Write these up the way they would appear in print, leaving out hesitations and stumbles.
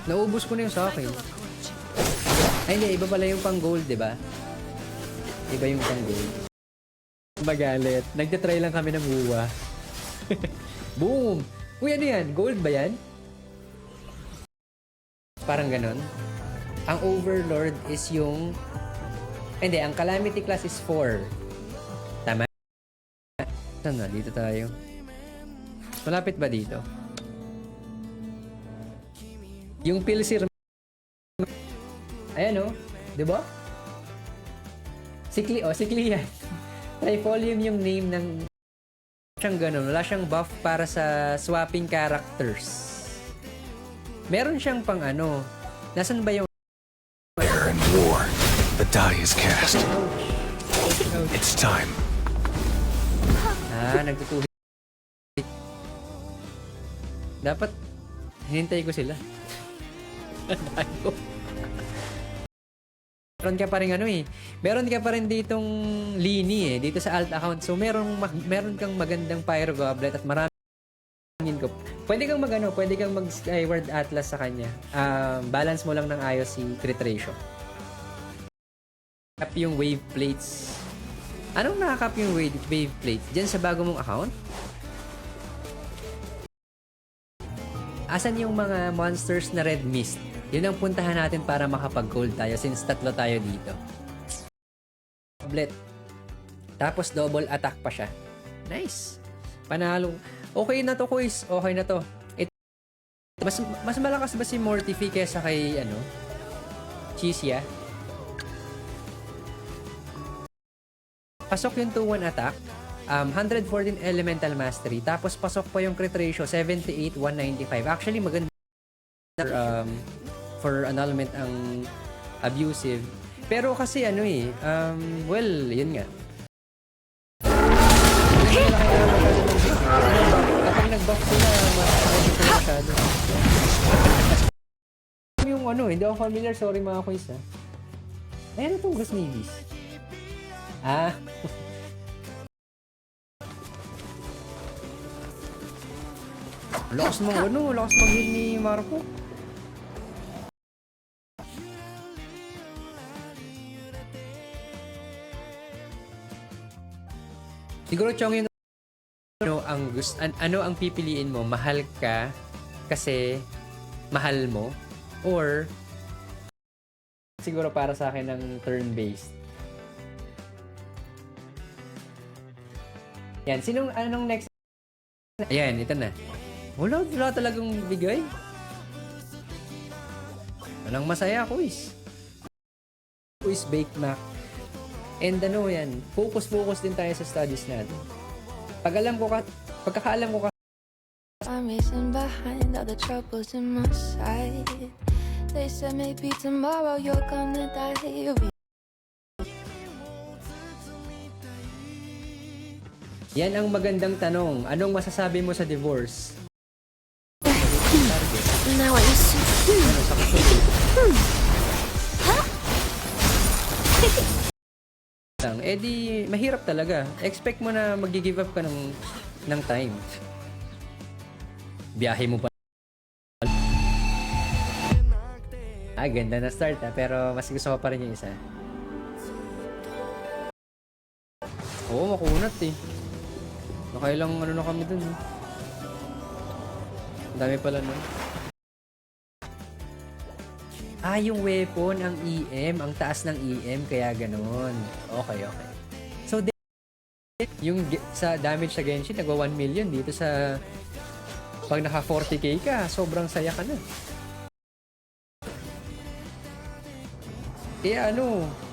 Naubos ko na yung sa akin. Ay, hindi. Iba pala yung pang gold, di ba? Iba yung pang gold. Magalit. Nagtatry lang kami ng buwa. Boom! Uy, ano yan? Gold ba yan? Parang ganon. Ang Overlord is yung... Hindi, ang Calamity class is 4. Tama? Saan na? Dito tayo. Malapit ba dito? Yung Pilsir... Ayan o. Diba? Sikli, oh, sikli yan. Trifolium yung name ng... Siyang ganun. Wala siyang buff para sa swapping characters. Meron siyang pang ano. Nasaan ba yung... They're in war. The die is cast. It's time. Nagtutuhit. Dapat hinintay ko sila. Meron ka pa rin ano eh. Meron ka pa rin ditong Lini eh. Dito sa alt account. So meron kang magandang Pyro Goblet at maraming ko. Pwede kang mag Skyward Atlas sa kanya. Balance mo lang ng ayos si crit ratio. Cap yung wave plates. Anong nakakap yung wave plates? Diyan sa bago mong account? Asan yung mga monsters na red mist? Yun ang puntahan natin para makapag-gold tayo since tatlo tayo dito. Goblet. Tapos double attack pa siya. Nice. Panalo. Okay na to, quiz. Okay na to. Mas malakas ba si Mortifi kesa kay Chisia? Pasok yung 2-1 attack. 114 elemental mastery. Tapos pasok pa yung crit ratio 78, 195. Actually maganda for annulment ang abusive. Pero kasi well, yun nga. Kapag nag-buff sila, masyado. Yung hindi ako familiar. Sorry mga quiz ha. Ayan itong Ghost Navies. Lakas mag-hit ni Marco. Siguro Chong yung ang pipiliin mo, mahal ka kasi mahal mo or siguro para sa akin ng turn-based. Yan, anong next? Ayan, ito na. Wala talagang bigay. Walang masaya, quiz. Quiz Bake Mac. And yan, focus din tayo sa studies natin. Pagkakaalam ko I'm racing behind all the troubles in my side. They said maybe tomorrow you're gonna die. Yan ang magandang tanong. Anong masasabi mo sa divorce? Now I see. Di mahirap talaga. Expect mo na mag-give up ka ng time. Biyahe mo pa. Ganda na start pero mas gusto ko pa rin yung isa. Oo, makunat eh. Nakailang na kami dun eh. Ang dami pala nun. Yung weapon, ang EM, ang taas ng EM, kaya ganun. Okay. So, yung sa damage sa Genshin, nagwa 1 million dito sa pag naka 40k ka, sobrang saya ka na.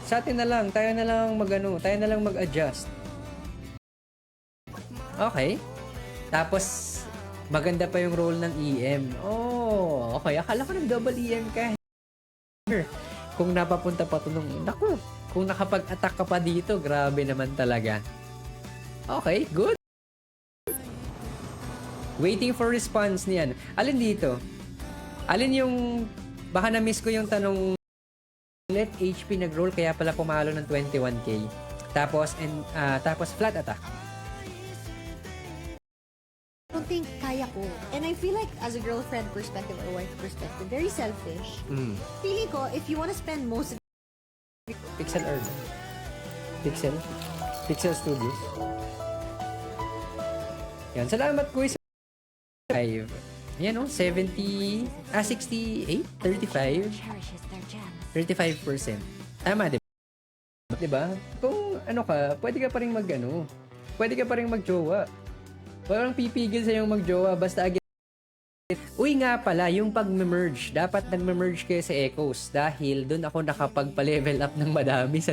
Sa atin na lang, tayo na lang mag-adjust. Okay. Tapos, maganda pa yung role ng EM. Okay. Akala ko nag-double EM ka. Kung napapunta pa ito kung nakapag-attack ka pa dito, grabe naman talaga. Okay, good. Waiting for response niyan. Alin dito? Alin yung, baka na-miss ko yung tanong, let HP nag-roll kaya pala pumalo ng 21k. Tapos flat attack. I don't think kaya ko. And I feel like as a girlfriend perspective or wife perspective, very selfish. Feeling ko, if you wanna spend most of Pixel Earth. Pixel? Pixel Studios. Yan. Salamat, Quiz. 5. Yan, 70... 68? 35? 35%. Tama, di ba? Diba? Kung ano ka, pwede ka pa rin pwede ka pa rin mag-jowa. Walang pipigil sa yung mag-jowa, basta again. Uy nga pala, yung pag-merge, dapat nag-merge kayo sa Echoes dahil doon ako nakapagpa-level up ng madami sa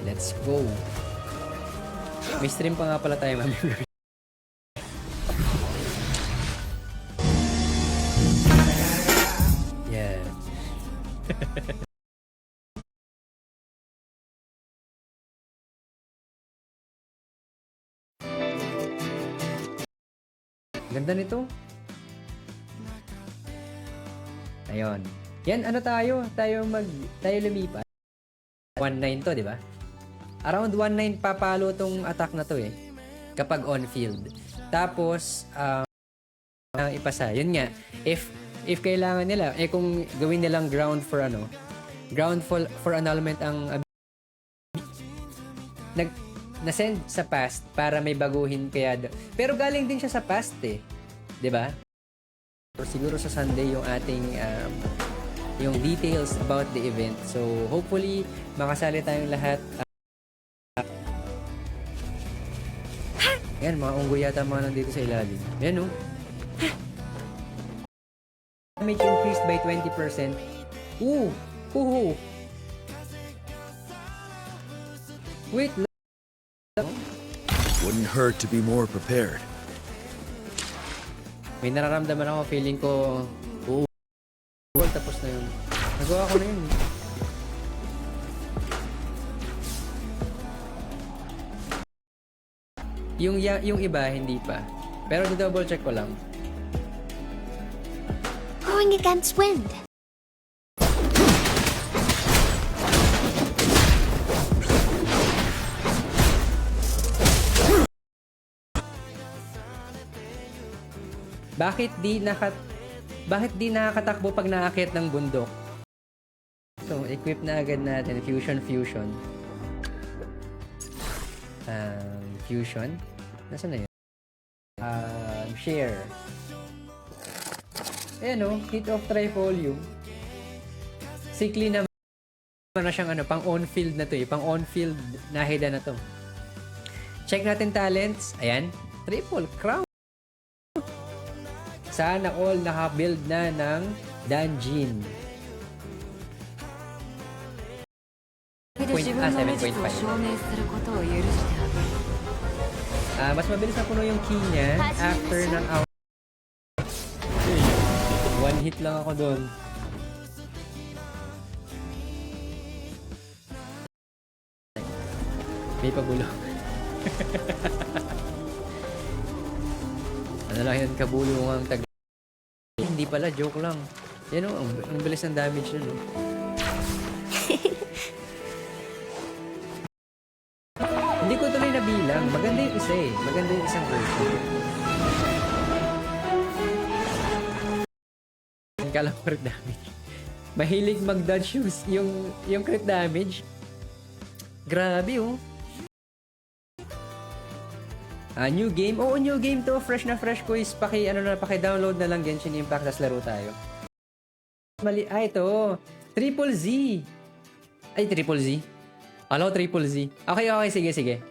Let's go. May stream pa nga pala tayo, mami. Yeah. Ganda nito. Ayun. Yan, ano tayo? Tayo lumipat. 1-9 to, di ba? Around 1-9 papalo tong attack na to eh. Kapag on-field. Tapos, ipasa. Yun nga, if kailangan nila, kung gawin nilang ground for annulment ang na-send sa past para may baguhin kaya pero galing din siya sa past eh. 'Di ba? Siguro sa Sunday yung ating yung details about the event. So hopefully makasali tayong lahat. Yan, mga unggoy yata mga nandito sa ilalim. Yan, no? Damage increased by 20%. Ooh! Ooh! Wait, Wouldn't hurt to be more prepared. may nararamdaman ako. Feeling ko, tapos na yun. Nagawa ko na yun. Yung iba, hindi pa. Pero double check ko lang. Going against wind. Bakit di nakakatakbo pag naakyat ng bundok? So, equip na agad natin. Fusion. Fusion? Nasaan na yun? Share. Ayan o, hit of trifolium. Sickly naman na siyang pang on-field na to eh. Pang on-field nahida na to. Check natin talents. Ayan. Triple crown. Sana all naka-build na ng Danjin. 7.5. Mas mabilis na puno yung key niya after ng hour. One hit lang ako doon. May pabulo. Ano lang yan, kabulungang tag... Hindi pala, joke lang. Yan o, ang bilis ng damage nun. Hindi ko tuloy nabilang. Maganda yung isa eh. Maganda yung isang version. Kala ko crit damage. Mahilig mag-dodge yung crit damage. Grabe oh. New game? Oo, new game to. Fresh na fresh quiz. Paki-download na lang Genshin Impact tas laro tayo. Ito. Triple Z. Ay, Triple Z. Hello, Triple Z. Okay, sige.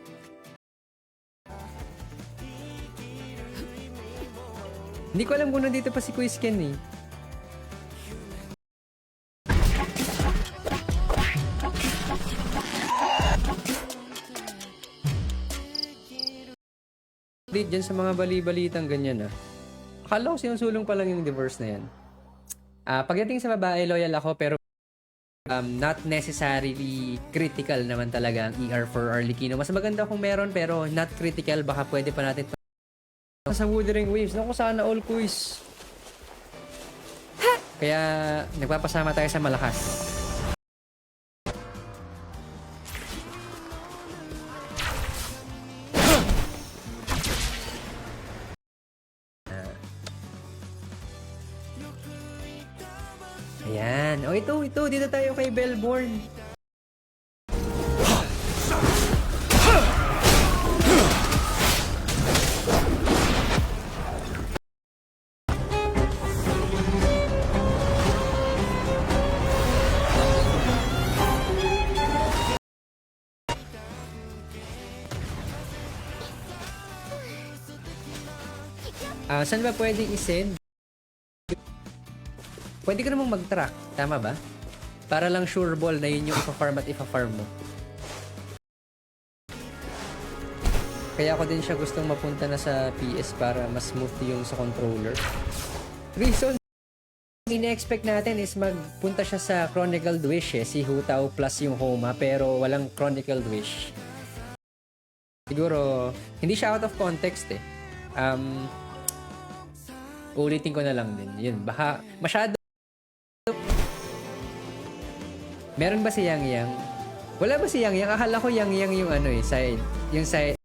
Hindi ko alam kung nandito pa si Quiz Ken eh. Dyan sa mga bali-balitang ganyan Akala ko sinusulong pa lang yung divorce na yan. Pagdating sa babae, loyal ako pero not necessarily critical naman talaga ang ER for Arlecchino. Mas maganda kung meron pero not critical. Baka pwede pa natin sa Wuthering Waves. Naku, sana all quiz. Kaya nagpapasama tayo sa malakas. Ayan. O ito. Dito tayo kay Bellborn. Saan ba pwedeng i-send? Pwede ka namang mag-track. Tama ba? Para lang sure ball na yun yung ipa-farm at ipa-farm mo. Kaya ako din siya gustong mapunta na sa PS para mas smooth yung sa controller. Reason ine-expect natin is magpunta siya sa Chronicled Wish si Hutao plus yung Homa pero walang Chronicled Wish. Siguro, hindi siya out of context ulitin ko na lang din. Yun, baka masyado. Meron ba si Yang Yang? Wala ba si Yang Yang? Akala ko Yang Yang yung side. Yung side.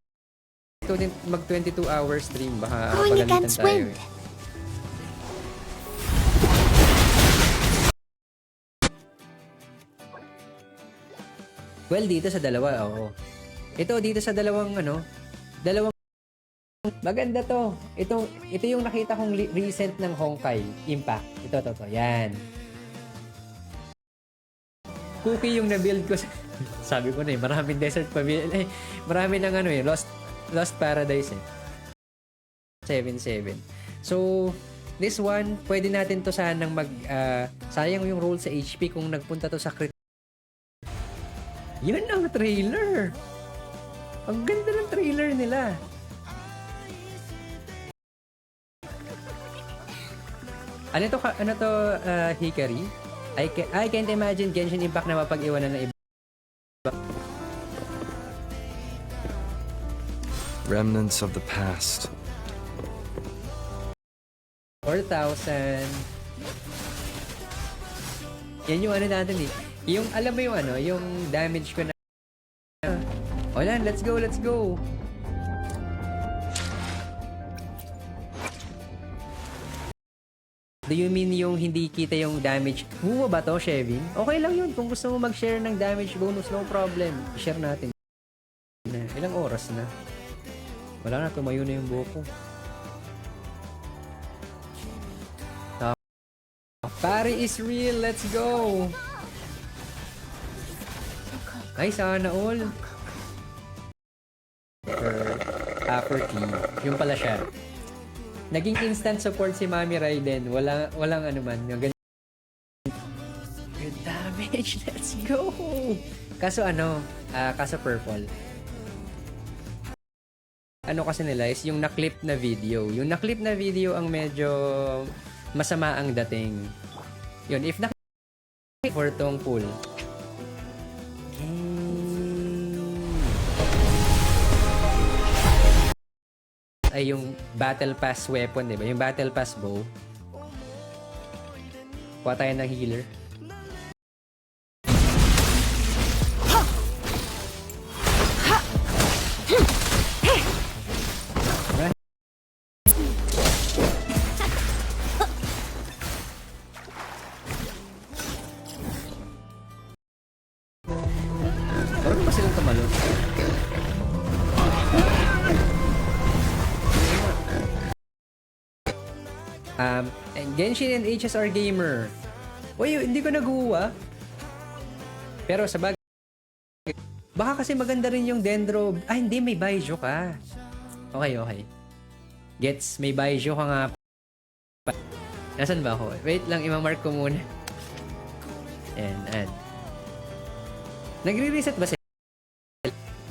Ito din mag 22 hour stream. Baka pagalitan tayo. Well, dito sa dalawa, oo. Ito, dito sa dalawang maganda to. Ito yung nakita kong recent ng Honkai Impact. Ito. Yan. Cookie yung na-build ko. Sabi ko na maraming desert pavilion. Marami ng Lost Paradise 7-7. So, this one, pwede natin to sanang sayang yung roll sa HP kung nagpunta to sa crit. Yun ang trailer. Ang ganda ng trailer nila. Ano to, Hikari? I can't imagine Genshin Impact na mapag-iwanan ng iba. Remnants of the past. 4,000. Yan yung natin Yung, alam mo yung yung damage ko na. Wala, let's go. Do you mean yung hindi kita yung damage? Bumo ba to, Shevin? Okay lang yun. Kung gusto mo mag-share ng damage bonus, no problem. I-share natin. Ilang oras na? Wala na, tumayo na yung buhok ko. Pari is real. Let's go. Ay, sana all. Upper key. Yung pala siya. Naging instant support si Mami Raiden. Walang anuman. Yung ganyan. Good damage. Let's go. Kaso kaso purple. Kasi nila is yung na-clip na video. Yung na-clip na video ang medyo masama ang dating. Yun, if na-clip for tong pool. Ay yung battle pass weapon, diba? Yung battle pass bow. Kuha tayo ng healer. Parang ba silang tumalo? Genshin and HSR Gamer. Uy, hindi ko naguha. Pero sa bagay, baka kasi maganda rin yung Dendro. Hindi, may Baijo ka. Okay. Gets, may Baijo ka nga. Nasaan ba ako? Wait lang, imamark ko muna. And. Nagre-reset ba siya?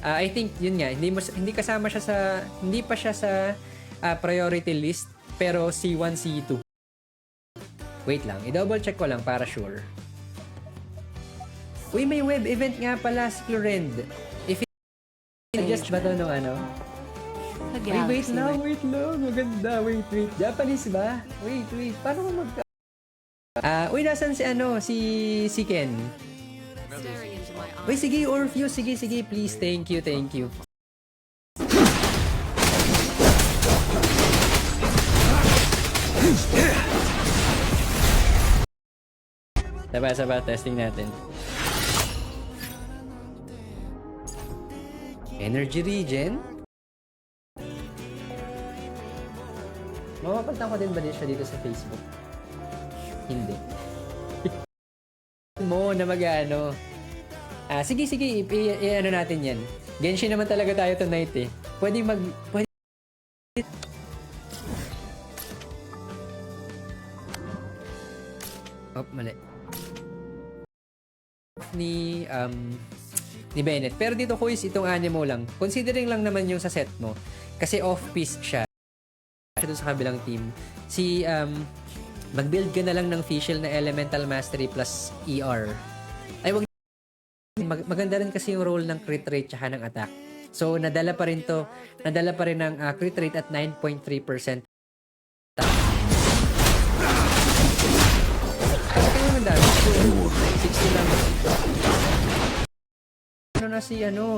I think, yun nga, hindi kasama siya sa, hindi pa siya sa priority list, pero C1, C2. Wait lang, i-double check ko lang para sure. Uy, may web event nga pala si Florend. If just ba to no Wait lang. Maganda. Wait. Japanese ba? Wait. Paano mo uy, nasan si Ken? Uy, sige, Orpheus. Sige, please. Thank you. Saba, testing natin. Energy regen. Mapapalitan ko din ba din siya dito sa Facebook? Hindi. Mo na mag-ano. Sige, i-ano natin yan. Genshin naman talaga tayo tonight eh. Pwede. Mali. Ni Bennett. Pero dito ko is itong animo lang. Considering lang naman yung sa set mo. Kasi off-piece siya. Doon sa kabilang team. Mag-build ka na lang ng official na Elemental Mastery plus ER. Ay, wag maganda rin kasi yung role ng crit rate tsaka ng attack. So, nadala pa rin ng crit rate at 9.3%. Okay naman dami. 60 lang.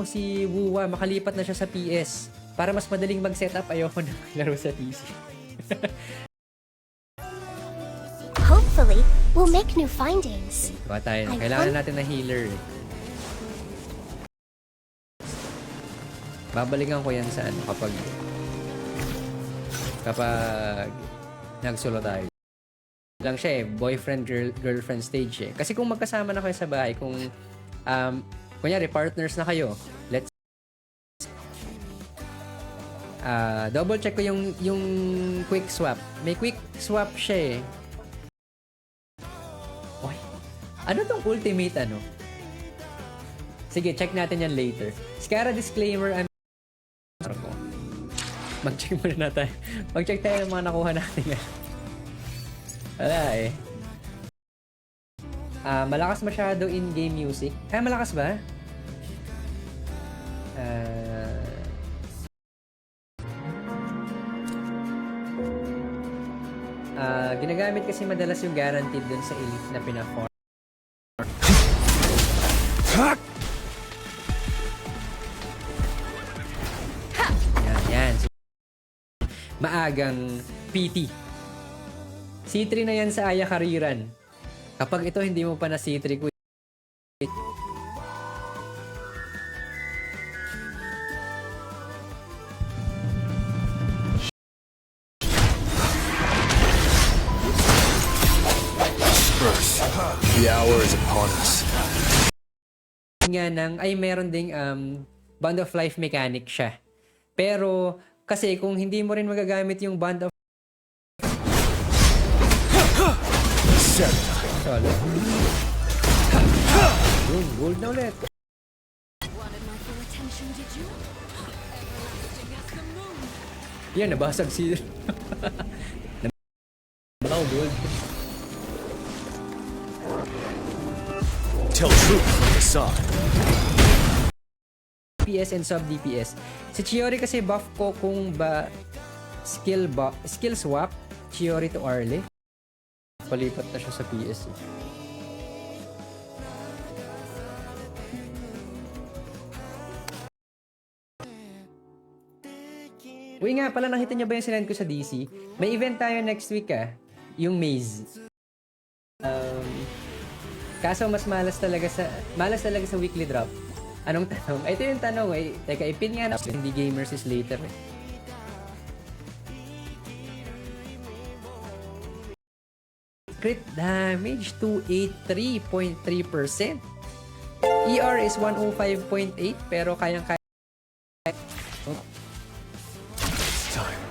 Si Wuwa, makalipat na siya sa PS. Para mas madaling mag-setup, ayoko na maglaro sa PC. Hopefully, we'll make new findings. Kuha tayo. Kailangan natin na healer. Babalikan ko yan sa kapag nagsolo tayo. Lang siya boyfriend girlfriend stage Kasi kung magkasama na kayo sa bahay, kung kunyari partners na kayo, let's double check ko yung quick swap. May quick swap siya Oy. Ano tong ultimate Sige, check natin yan later. Skara disclaimer, mag-check muna na tayo. Mag-check tayo ng mga nakuha natin. Wala malakas masyado in-game music. Malakas ba? Ginagamit kasi madalas yung guaranteed dun sa elite na pina-form. Yan. Maagang PT. C3 na yan sa Aya Kariran. Kapag ito hindi mo pa na C3 The hour is upon us. meron ding Bond of Life mechanic siya. Pero kasi kung hindi mo rin magagamit yung Bond of Solo. Boom, gold na ulit. Yan, nabasag si gold. Tell truth from the side. DPS and sub DPS. Si Chiori kasi buff ko kung skill swap Chiori to Arle. Palipat na siya sa PS. Uy nga pala, nakita niyo ba yung sinend ko sa DC? May event tayo next week yung Maze. Kaso mas malas talaga sa weekly drop. Anong tanong? Ito yung tanong Teka, ipin nga na. Hindi gamers is later Crit damage 283.3%. ER is 105.8 pero kayang-kaya. Time.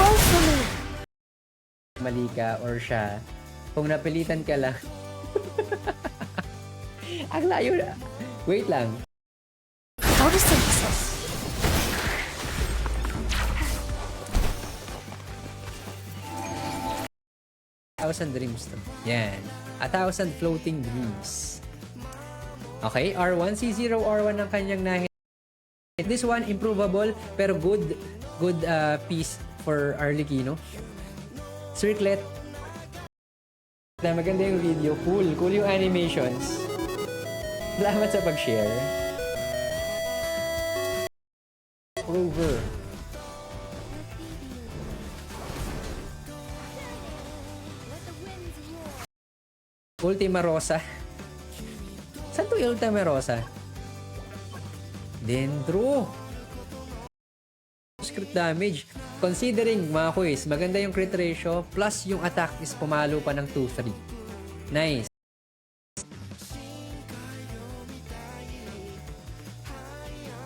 Roll for me. Mali ka or siya. Kung napilitan ka lang. Ang layo na. Wait lang. Photosynthesis. 1,000 dreams to. Yan. 1,000 floating dreams. Okay, R1. C0 R1 ang kanyang nahit. This one, improvable, pero good piece for Arlecchino. Circlet. Maganda yung video. Cool yung animations. Salamat sa pag-share. Over. Ultima Rosa. Saan to yung Ultima Rosa? Dendro. Crit damage. Considering mga quiz, maganda yung crit ratio plus yung attack is pumalo pa ng 2-3. Nice.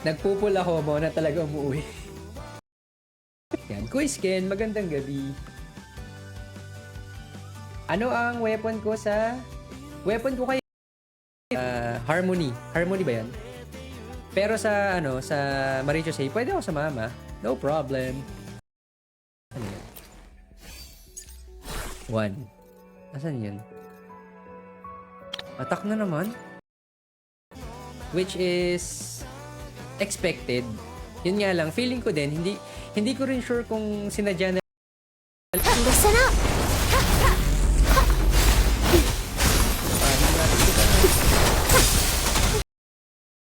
Nagpupul ako mo na talaga umuwi. Yan. Quiz Ken, magandang gabi. Ano ang weapon ko sa... Weapon ko kay... Harmony. Harmony ba yan? Pero sa, sa Maricho Say, pwede ako sa mama. No problem. Ano yun? 1. Asan yun? Attack na naman. Which is... expected. Yun nga lang, feeling ko din, hindi ko rin sure kung sinadya na... Listen up!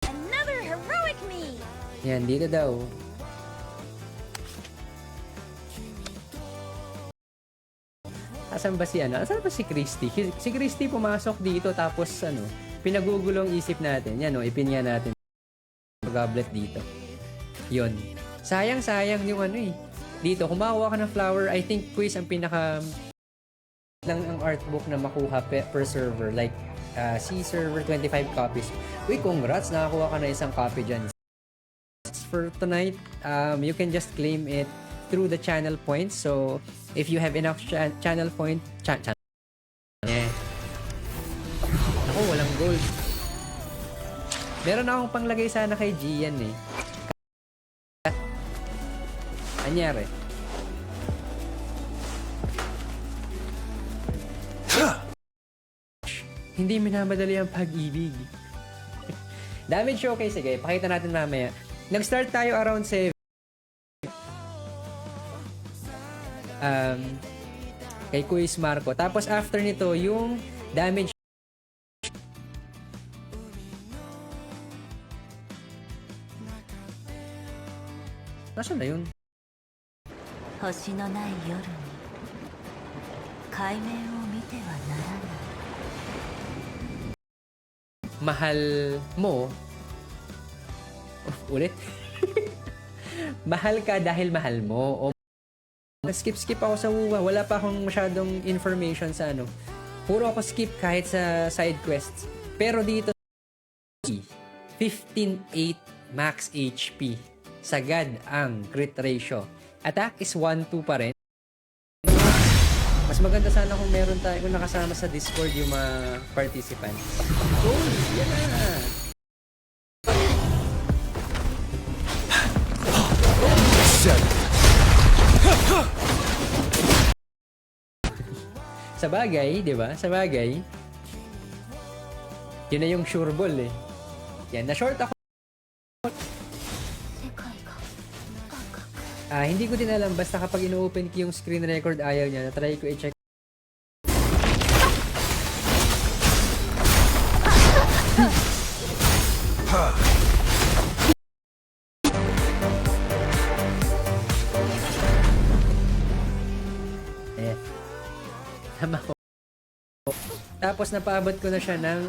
Another heroic me! Yan, dito daw. Asan ba si Asan ba si Christy? Si Christy pumasok dito tapos pinagugulong isip natin. Yan ipinya natin. Goblet dito. Yon. Sayang yung Dito, kung makakuha ka ng flower, I think quiz ang pinaka lang ang art book na makuha per server. Like, C server, 25 copies. Uy, congrats! Nakakuha ka na isang copy dyan. For tonight, you can just claim it through the channel points. So, if you have enough channel point, Ako, walang gold. Meron akong panglagay sana kay Gian Anyari. Hindi minamadali ang pag-ibig. Damage showcase, sige. Pakita natin mamaya. Nag-start tayo around 7. Kay Quiz Marco. Tapos after nito, yung damage. Nasaan na yun? 星のない夜に海面を見てはならない Mahal mo. Ulit. Mahal ka dahil mahal mo. O skip ako sa WUWA. Wala pa akong masyadong information sa Puro ako skip kahit sa side quests. Pero dito 15-8 max HP. Sagad ang crit ratio. Attack is 1-2 pa rin. Mas maganda sana kung meron tayo, kung nakasama sa Discord yung mga participants. Oh, yan na! Sa bagay, di ba? Sa bagay, yun na yung sure ball Yan, na-short ako. Hindi ko din alam, basta kapag ino-open ko yung screen record ayaw niya, na-try ko i-check. Tama ko. Tapos napaabot ko na siya ng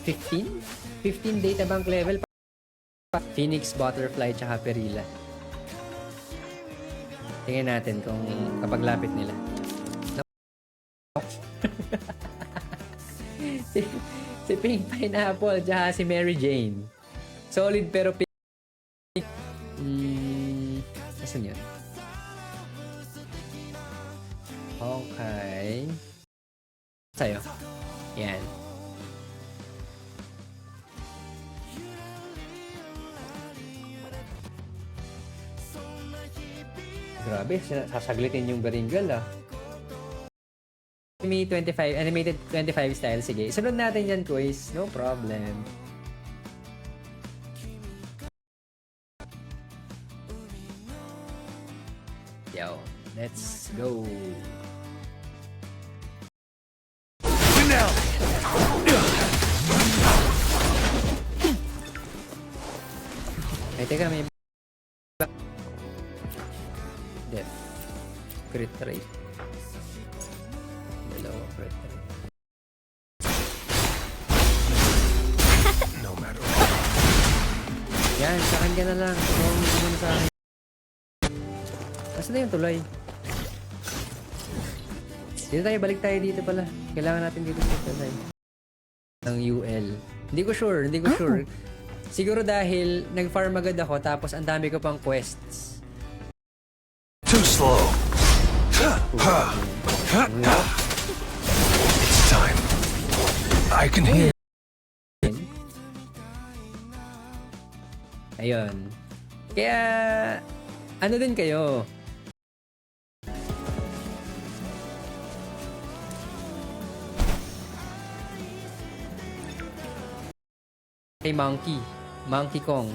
15 data bank level. Phoenix, Butterfly, tsaka Perilla. Tingnan natin kung kapag lapit nila. si Pink Pineapple, tsaka si Mary Jane. Solid pero pink. Asan yun? Okay. Sa'yo. Yan. Grabe, sasaglitin yung Baringal Anime 25, animated 25 style. Sige, isunod natin yan, quiz. No problem. Yo, let's go. Ay, teka, may death crit rate No matter what. Yan, sa akin ka na lang. Tumawag mo muna sa akin. Nasaan na yung tulay? Dito tayo, balik tayo dito pala. Kailangan natin dito sa tulay. Ng UL. Hindi ko sure. Siguro dahil nag-farm agad ako tapos ang dami ko pang quests. Too slow. It's time. I can hear. Ayun. Kaya, ano din kayo? Kay Monkey Kong.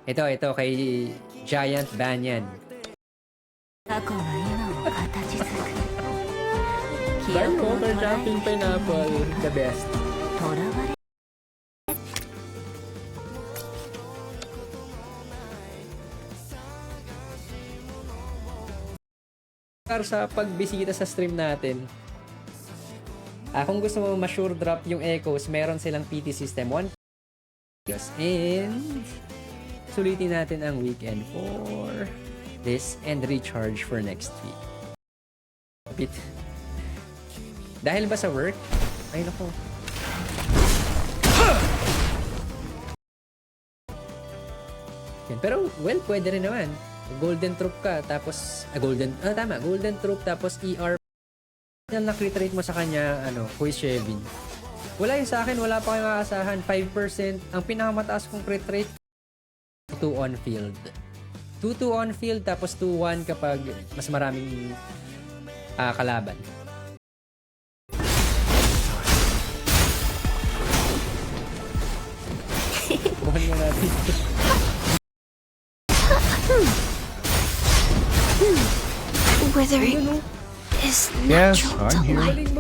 Ito kay Giant Banyan. 過去が今を形作る記 Dark 憶を Water 捉え Jumping Pineapple, the best. 囚われ Para sa pagbisita sa stream natin, kung gusto mo ma-sure drop yung echoes, meron silang PT system 1. And sulitin natin ang weekend for this and recharge for next week. Kapit. Dahil ba sa work? Ay nako. Yan. Pero well, pwede rin naman. Golden Troop ka, tapos Golden Troop tapos ER na crit rate mo sa kanya, Quiz Shevin. Wala yung sa akin, wala pa kayong makakasahan. 5%. Ang pinakamataas kong crit rate, 2 on field. 2-2 on field, tapos 2-1 kapag mas maraming kalaban. Bukan mo natin. Withering is Yes, natural I'm to here. life. Galing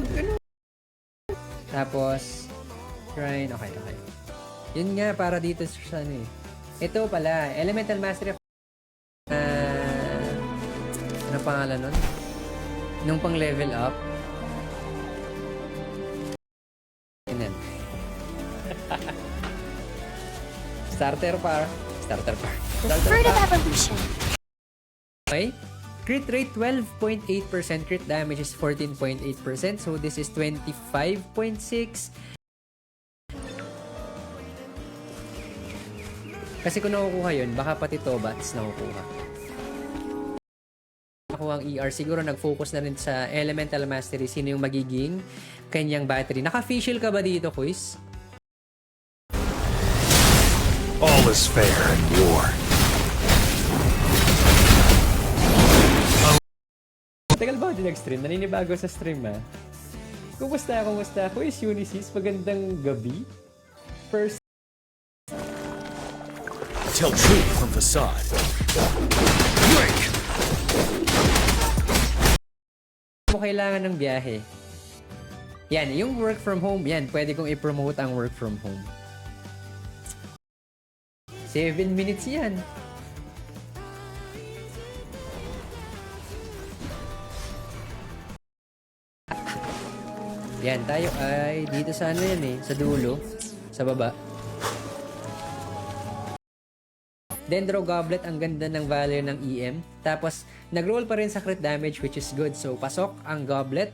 Tapos, shrine. Okay. Yun nga, para dito sa ano eh. Ito pala, Elemental Mastery of... ano pangalan nun? Nung pang level up. Yan. Starter par. The fruit of evolution. Okay. Crit rate 12.8%, crit damage is 14.8%, so this is 25.6. Kasi kung nakukuha yun, baka pati Tobats nakukuha. Nakuha ang ER, siguro nag-focus na rin sa Elemental Mastery, sino yung magiging kanyang battery. Naka-facial ka ba dito, Quiz? All is fair in war. Tagal ba ako nag-stream? Naninibago sa stream, ha? Kumusta? Quiz Unisys, magandang gabi. First, Tell truth from facade. Break. mo kailangan ng biyahe. Yan, yung work from home, yan, pwede kong i-promote ang work from home. 7 minutes yan. Yan, tayo ay dito sa ano yan eh, sa dulo, sa baba. Dendro Goblet, ang ganda ng value ng EM. Tapos, nag-roll pa rin sa crit damage, which is good. So, pasok ang Goblet.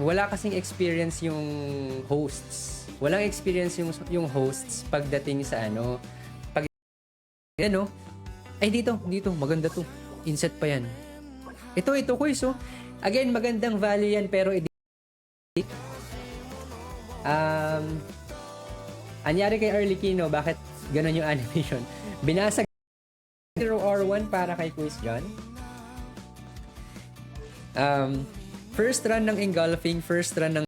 Wala kasing experience yung hosts. Walang experience yung hosts pagdating sa ano. Ay, dito, maganda to. Inset pa yan. Ito, quiz, oh. Again, magandang value yan, pero anyari kay Early Kino, bakit ganon yung animation? Binasag 0 or 1 para kay Quiz John. First run ng engulfing, first run ng